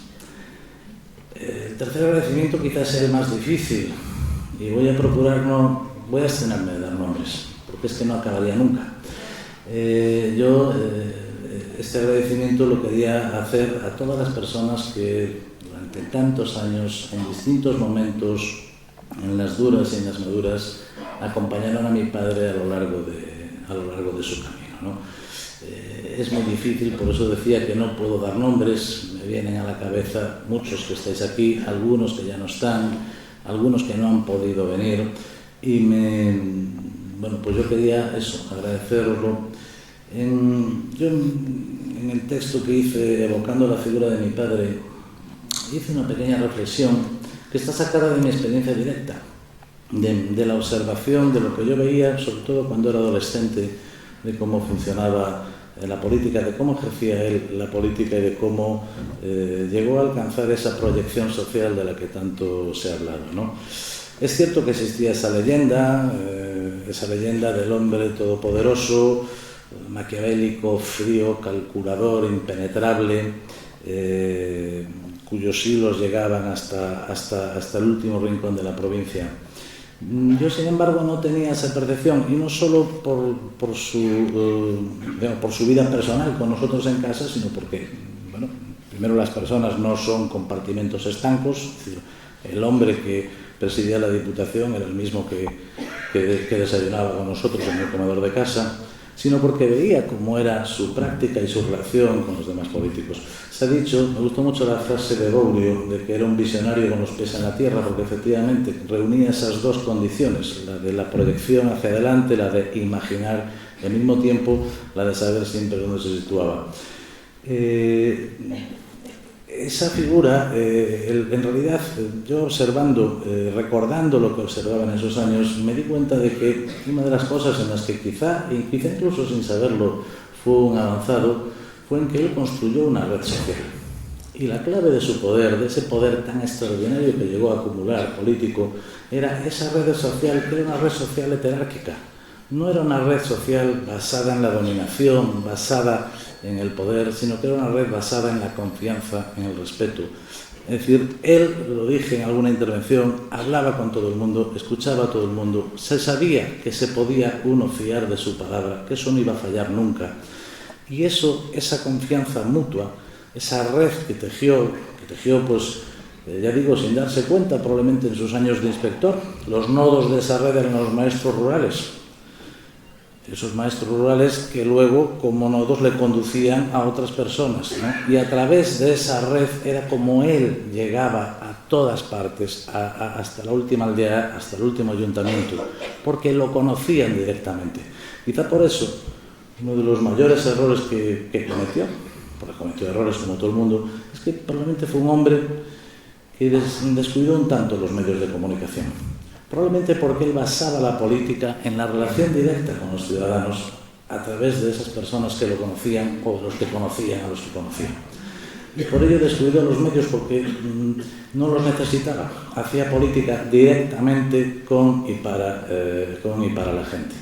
El tercer agradecimiento quizás sea el más difícil y voy a abstenerme de dar nombres porque es que no acabaría nunca. Este agradecimiento lo quería hacer a todas las personas que durante tantos años, en distintos momentos, en las duras y en las maduras, acompañaron a mi padre a lo largo de su camino, ¿no? Es muy difícil, por eso decía que no puedo dar nombres, me vienen a la cabeza muchos que estáis aquí, algunos que ya no están, algunos que no han podido venir, y pues yo quería eso, agradeceroslo. Yo en el texto que hice evocando la figura de mi padre, hice una pequeña reflexión que está sacada de mi experiencia directa, de la observación de lo que yo veía, sobre todo cuando era adolescente, de cómo funcionaba la política, de cómo ejercía él la política y de cómo llegó a alcanzar esa proyección social de la que tanto se ha hablado, ¿no? Es cierto que existía esa leyenda del hombre todopoderoso, maquiavélico, frío, calculador, impenetrable, cuyos hilos llegaban hasta el último rincón de la provincia. Yo, sin embargo, no tenía esa percepción, y no solo por su vida personal con nosotros en casa, sino porque, bueno, primero las personas no son compartimentos estancos. Es decir, el hombre que presidía la Diputación era el mismo que desayunaba con nosotros en el comedor de casa, sino porque veía cómo era su práctica y su relación con los demás políticos. Se ha dicho, me gustó mucho la frase de Boulio, de que era un visionario con los pies en la tierra, porque efectivamente reunía esas dos condiciones, la de la proyección hacia adelante, la de imaginar, y al mismo tiempo la de saber siempre dónde se situaba. Esa figura, en realidad, yo observando, recordando lo que observaba en esos años, me di cuenta de que una de las cosas en las que quizá incluso sin saberlo, fue un avanzado, fue en que él construyó una red social. Y la clave de su poder, de ese poder tan extraordinario que llegó a acumular político, era esa red social, que era una red social heterárquica. No era una red social basada en la dominación, basada en el poder, sino que era una red basada en la confianza, en el respeto. Es decir, él, lo dije en alguna intervención, hablaba con todo el mundo, escuchaba a todo el mundo, se sabía que se podía uno fiar de su palabra, que eso no iba a fallar nunca. Y eso, esa confianza mutua, esa red que tejió pues, ya digo, sin darse cuenta, probablemente en sus años de inspector, los nodos de esa red eran los maestros rurales. Esos maestros rurales que luego, como nodos, le conducían a otras personas, ¿no? Y a través de esa red era como él llegaba a todas partes, hasta la última aldea, hasta el último ayuntamiento, porque lo conocían directamente. Quizá por eso, uno de los mayores errores que cometió, porque cometió errores como todo el mundo, es que probablemente fue un hombre que descuidó un tanto los medios de comunicación. Probablemente porque él basaba la política en la relación directa con los ciudadanos a través de esas personas que lo conocían o los que conocían a los que conocían. Y por ello descuidó los medios porque no los necesitaba. Hacía política directamente con y para la gente.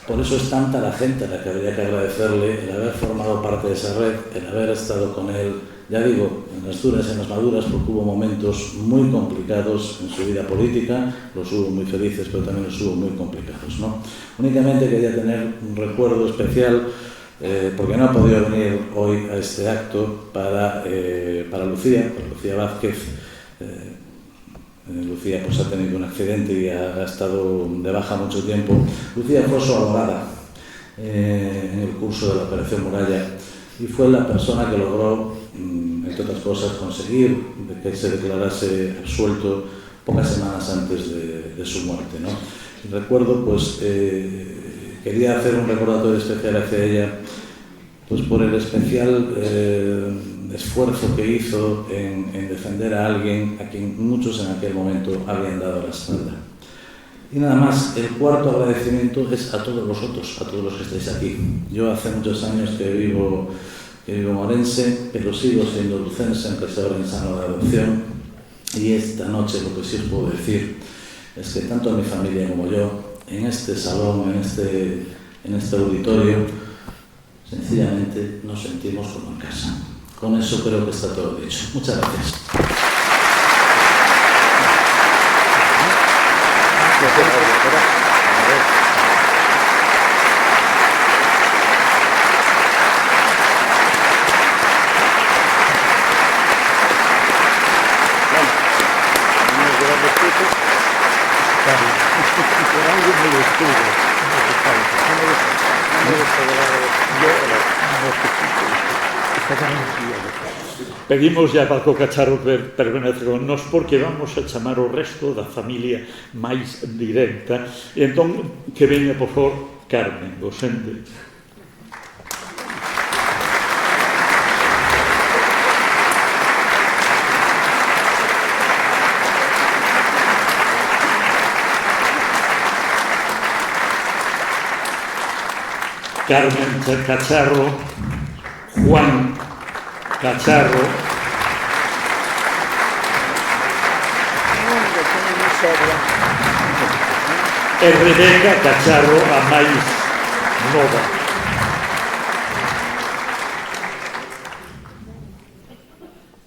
Por eso es tanta la gente a la que habría que agradecerle el haber formado parte de esa red, el haber estado con él, ya digo, en las duras y en las maduras, porque hubo momentos muy complicados en su vida política, los hubo muy felices, pero también los hubo muy complicados, ¿no? Únicamente quería tener un recuerdo especial, porque no ha podido venir hoy a este acto para Lucía Vázquez. Lucía pues ha tenido un accidente y ha estado de baja mucho tiempo. Lucía fue su abogada en el curso de la Operación Muralla y fue la persona que logró, entre otras cosas, conseguir que se declarase absuelto pocas semanas antes de su muerte, ¿no? Y recuerdo, pues, quería hacer un recordatorio especial hacia ella, pues por el especial esfuerzo que hizo en defender a alguien a quien muchos en aquel momento habían dado la espalda. Y nada más, el cuarto agradecimiento es a todos vosotros, a todos los que estáis aquí. Yo hace muchos años que vivo morense, pero sigo siendo lucense, aunque sea ahora en sano de adopción. Y esta noche lo que sí os puedo decir es que tanto mi familia como yo, en este salón, en este auditorio, sencillamente nos sentimos como en casa. Con eso creo que está todo dicho. Muchas gracias. Pedimos ya a Paco Cacharro que permanece con nós porque vamos a chamar o resto da familia máis directa. E entón, que veña, por favor, Carmen Gosende. Carmen Cacharro, Juan Cacharro, e Rebeca Cacharro, a máis nova.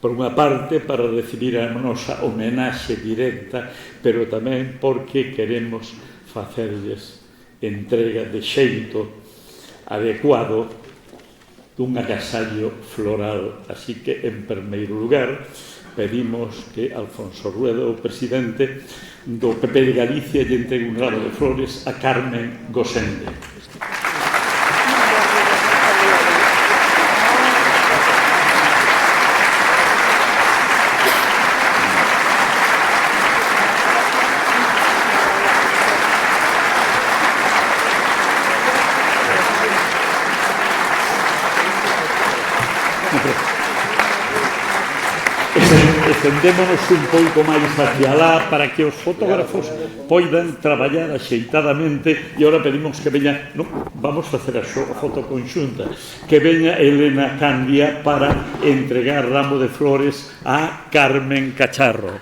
por unha parte, para recibir a nosa homenaxe directa, pero tamén porque queremos facerlles entrega de xeito adecuado dun agasallo floral. Así que, en primeiro lugar, pedimos que Alfonso Rueda, o presidente do PP de Galicia, lle entregue un ramo de flores a Carmen Gosende. Estendémonos un pouco máis hacia lá para que os fotógrafos poidan traballar axeitadamente. E agora pedimos que veña, non, vamos facer a foto conxunta, que veña Elena Candia para entregar ramo de flores a Carmen Cacharro.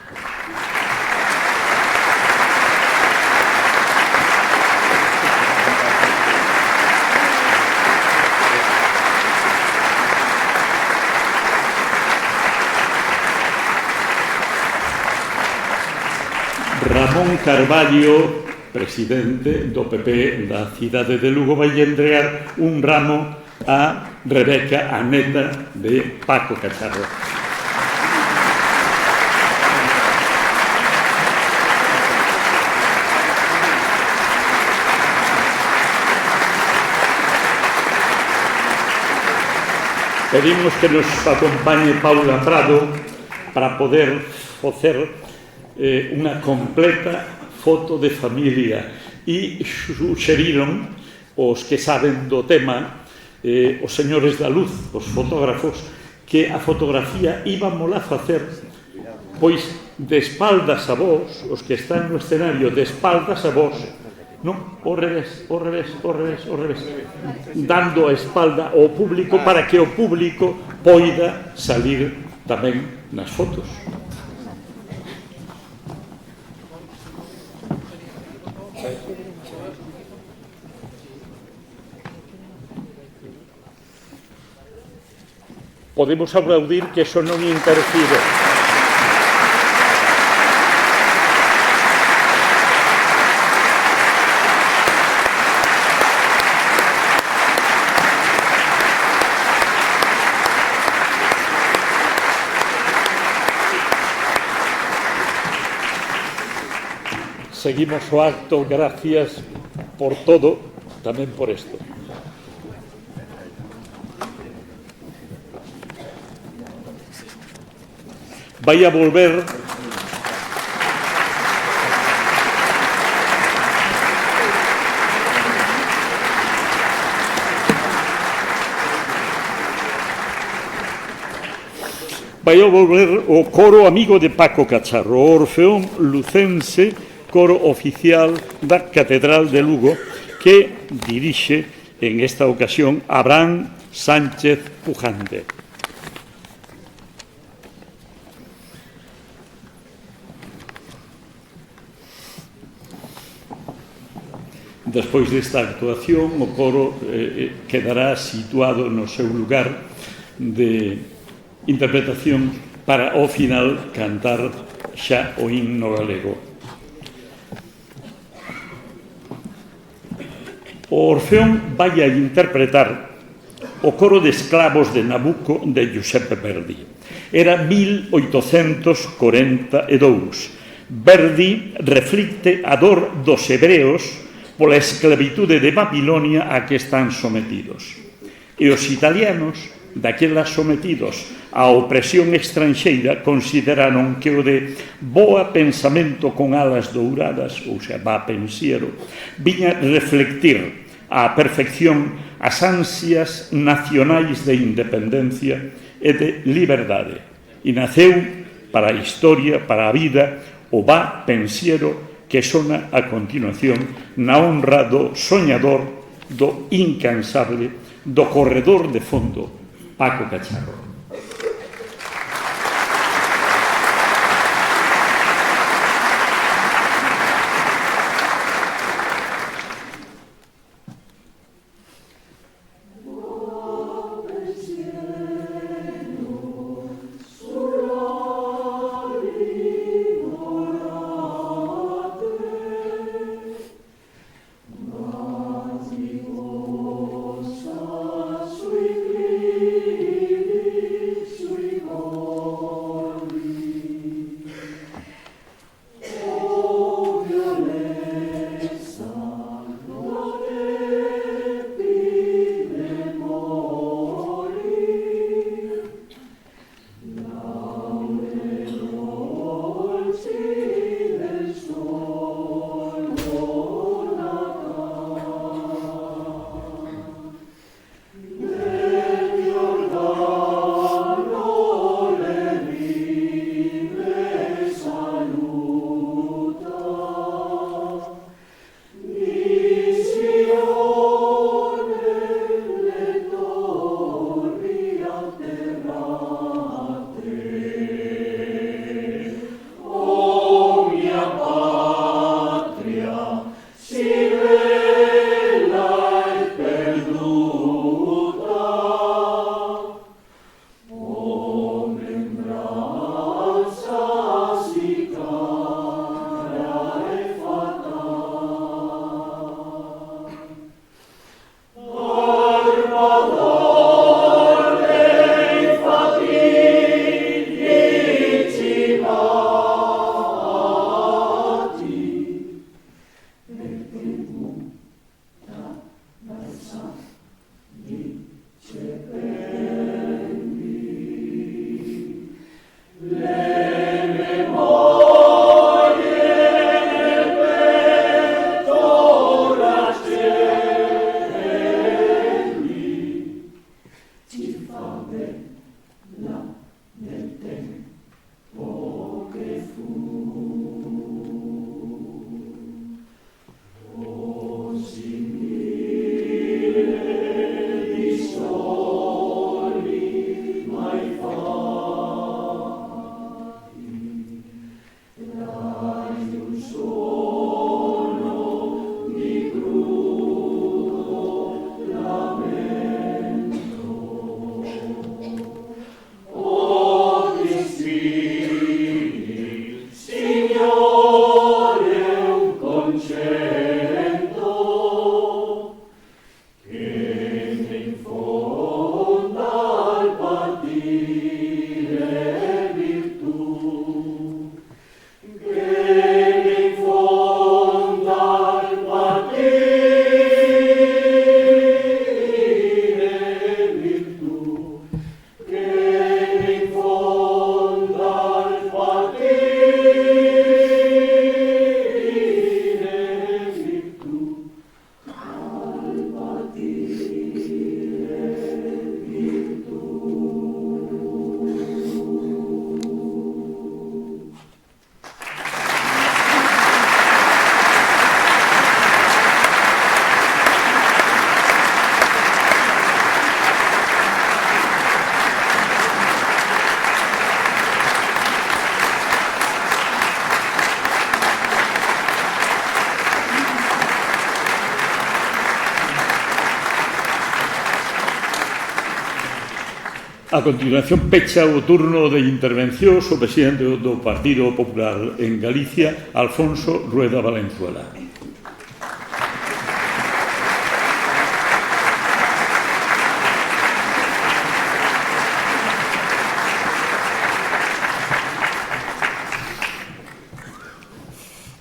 Ramón Carballo, presidente do PP da cidade de Lugo, vai entregar un ramo a Rebeca, a neta de Paco Cacharro. Pedimos que nos acompañe Paula Prado para poder facer unha completa foto de familia, e suxeriron os que saben do tema, os señores da luz, os fotógrafos, que a fotografía íbamos a facer pois de espaldas a vos, os que están no escenario, de espaldas a vos, non, ao revés, dando a espalda ao público para que o público poida salir tamén nas fotos. Podemos aplaudir que eso non interfire. Seguimos o acto, gracias por todo, tamén por esto. Vai a volver o coro amigo de Paco Cacharro, o Orfeón Lucense, coro oficial da Catedral de Lugo, que dirixe en esta ocasión Abraham Sánchez Pujante. Despois desta actuación, o coro quedará situado no seu lugar de interpretación para, ao final, cantar xa o himno galego. O Orfeón vai a interpretar o coro de esclavos de Nabucco de Giuseppe Verdi. Era 1842. Verdi reflicte a dor dos hebreos pola esclavitude de Babilonia a que están sometidos. E os italianos, daquelas sometidos á opresión estranxeira, consideraron que o de boa pensamento con alas douradas, ou xa, va pensiero, viña reflectir á perfección as ansias nacionais de independencia e de liberdade. E naceu para a historia, para a vida, o va pensiero que sona a continuación na honra do soñador, do incansable, do corredor de fondo, Paco Cacharro. A continuación, pecha o turno de intervención o presidente do Partido Popular en Galicia, Alfonso Rueda Valenzuela.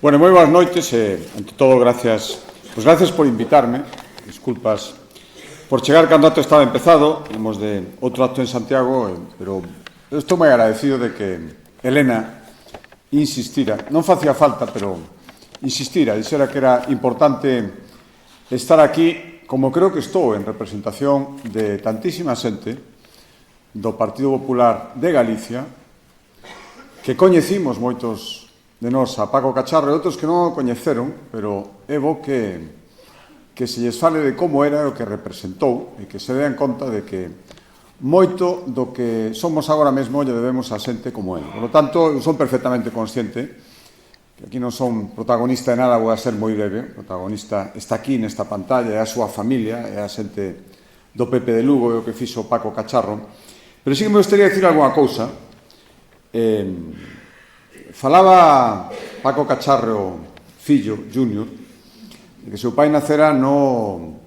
Bueno, moi boas noites e, ante todo, gracias por invitarme. Disculpas por chegar cando acto estaba empezado. Hemos de outro acto en Santiago, pero eu estou moi agradecido de que Elena insistira, non facía falta, pero insistira, dixera que era importante estar aquí, como creo que estou, en representación de tantísima xente do Partido Popular de Galicia, que coñecimos moitos de nós a Paco Cacharro e outros que non o coñeceron, pero é bo que se lles fale de como era o que representou e que se dean conta de que moito do que somos agora mesmo lle debemos a xente como ele. Por lo tanto, eu son perfectamente consciente que aquí non son protagonista de nada, vou a ser moi breve. O protagonista está aquí nesta pantalla, é a súa familia, é a xente do PP de Lugo, é o que fixo Paco Cacharro. Pero sí que me gustaría dicir algunha cousa. Falaba Paco Cacharro, fillo, junior, de que seu pai nacera no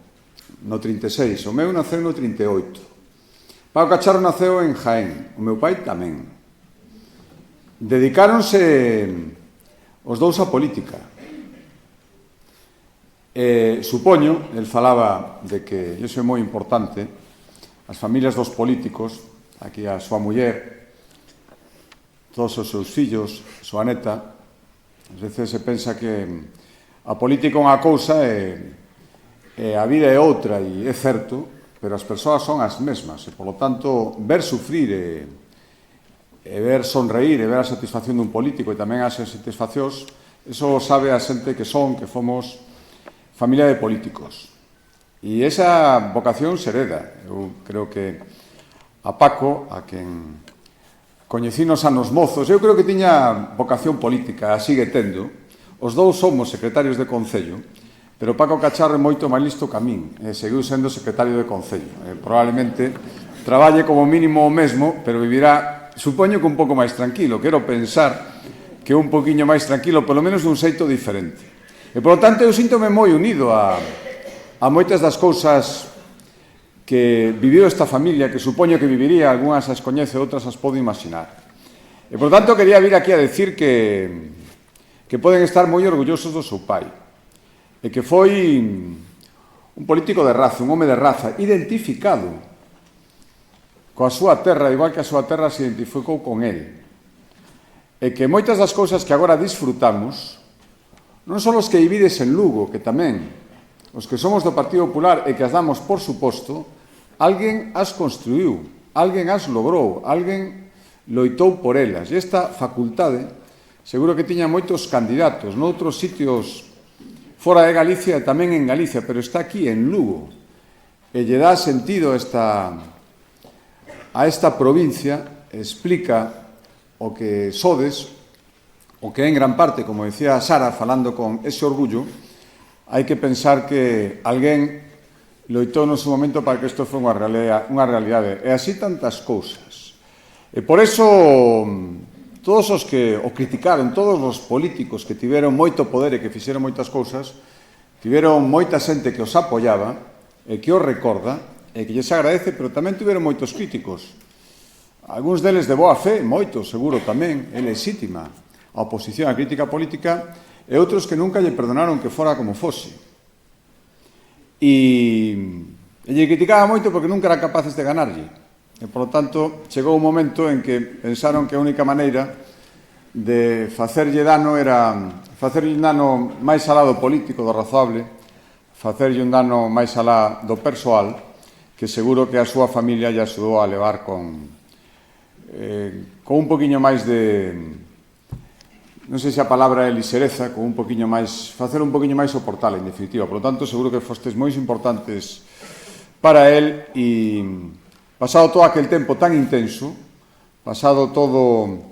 36, o meu naceu no 38. Paco Cacharro naceu en Jaén, o meu pai tamén. Dedicáronse os dous a política. Supoño, el falaba de que iso é moi importante, as familias dos políticos, aquí a súa muller, todos os seus fillos, a súa neta, ás veces se pensa que a política é unha cousa e a vida é outra, e é certo, pero as persoas son as mesmas, e, polo tanto, ver sufrir e ver sonreír e ver a satisfacción dun político e tamén as satisfaccións, iso sabe a xente que fomos familia de políticos. E esa vocación se hereda. Eu creo que a Paco, a quen coñecinos anos mozos, eu creo que tiña vocación política, a sigue tendo. Os dous somos secretarios de Concello, pero Paco Cacharro é moito máis listo que a min, e seguiu sendo secretario de Concello. Probablemente traballe como mínimo o mesmo, pero vivirá, supoño que un pouco máis tranquilo. Quero pensar que un poquinho máis tranquilo, polo menos dun xeito diferente. E, por lo tanto, eu síntome moi unido a moitas das cousas que viviu esta familia, que supoño que viviría, algunhas as coñece, outras as podo imaginar. E, por tanto, quería vir aquí a decir que poden estar moi orgullosos do seu pai, e que foi un político de raza, un home de raza, identificado coa súa terra, igual que a súa terra se identificou con el, e que moitas das cousas que agora disfrutamos non son os que vivides en Lugo, que tamén, os que somos do Partido Popular e que as damos por suposto, alguén as construiu, alguén as logrou, alguén loitou por elas. E esta facultade, seguro que tiña moitos candidatos noutros sitios fora de Galicia e tamén en Galicia, pero está aquí en Lugo. E lle dá sentido a esta provincia, explica o que sodes, o que en gran parte, como decía Sara, falando con ese orgullo, hai que pensar que alguén loitou no seu momento para que isto foi unha realidade. E así tantas cousas. E por eso, todos os que o criticaron, todos os políticos que tiveron moito poder e que fixeron moitas cousas, tiveron moita xente que os apoiaba e que os recorda e que lles agradece, pero tamén tiveron moitos críticos. Algúns deles de boa fe, moitos, seguro tamén, é lexítima a oposición á crítica política, e outros que nunca lle perdonaron que fora como fose. E lle criticaba moito porque nunca eran capaces de ganarlle. E, por lo tanto, chegou un momento en que pensaron que a única maneira de facerlle dano era facerlle un dano máis alá do político, do razoable, facerlle un dano máis alá do persoal, que seguro que a súa familia lle axudou a levar con un poquinho máis de... non sei se a palabra é lixereza, con un poquinho máis, facer un poquinho máis soportable, en definitiva. Por lo tanto, seguro que fostes moi importantes para él, e pasado todo aquel tempo tan intenso, pasado todo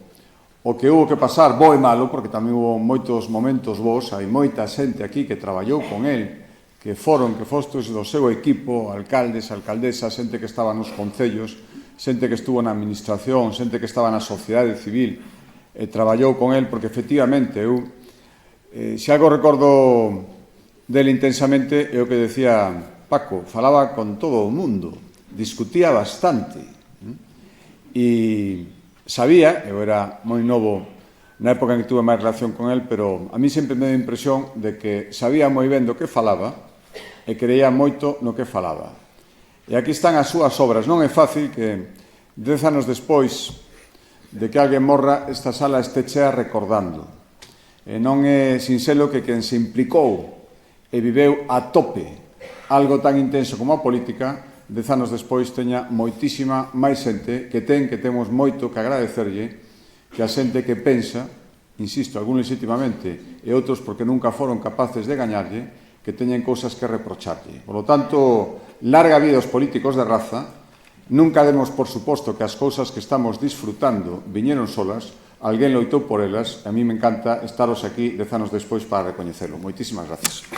o que hubo que pasar, bo e malo, porque tamén hubo moitos momentos bons, hai moita xente aquí que traballou con él, que fostes do seu equipo, alcaldes, alcaldesas, xente que estaba nos concellos, xente que estuvo na administración, xente que estaba na sociedade civil, traballou con el, porque efectivamente eu, se algo recordo dele intensamente, é o que decía Paco, falaba con todo o mundo, discutía bastante, e sabía, eu era moi novo na época en que tuve máis relación con el, pero a mí sempre me deu a impresión de que sabía moi ben do que falaba e creía moito no que falaba. E aquí están as súas obras. Non é fácil que 10 anos despois de que alguén morra, esta sala este chea recordando. E non é sinxelo que quen se implicou e viveu a tope algo tan intenso como a política, 10 anos despois teña moitísima máis xente que temos moito que agradecerlle, que a xente que pensa, insisto, algún legítimamente e outros porque nunca foron capaces de gañarlle, que teñen cousas que reprocharlle. Por lo tanto, larga vida aos políticos de raza, nunca demos por suposto que as cousas que estamos disfrutando viñeron solas, alguén loitou por elas, e a mí me encanta estaros aquí 10 anos despois para recoñecelo. Moitísimas gracias.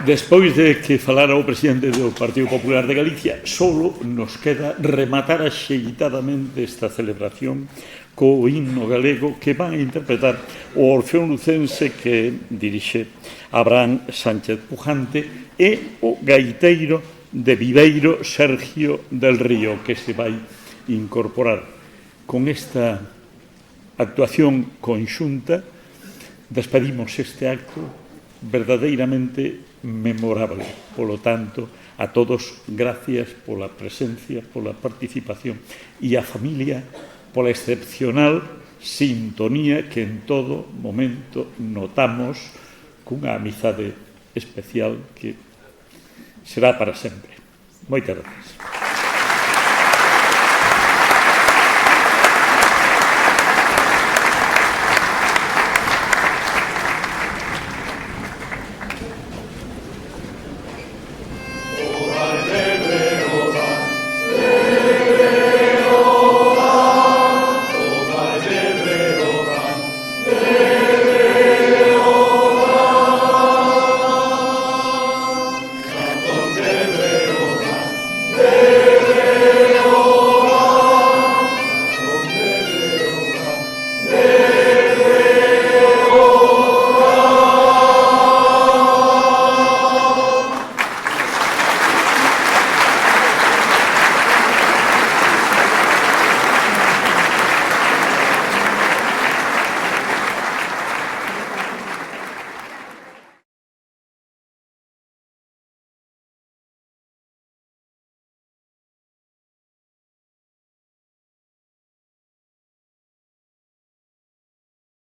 Despois de que falara o presidente do Partido Popular de Galicia, solo nos queda rematar axeitadamente esta celebración co himno galego que van a interpretar o Orfeón Lucense que dirixe Abraham Sánchez Pujante e o gaiteiro de Viveiro Sergio del Río, que se vai incorporar. Con esta actuación conxunta despedimos este acto verdadeiramente memorable. Polo tanto, a todos, gracias pola presencia, pola participación e a familia pola excepcional sintonía que en todo momento notamos cunha amizade especial que será para sempre. Moitas gracias.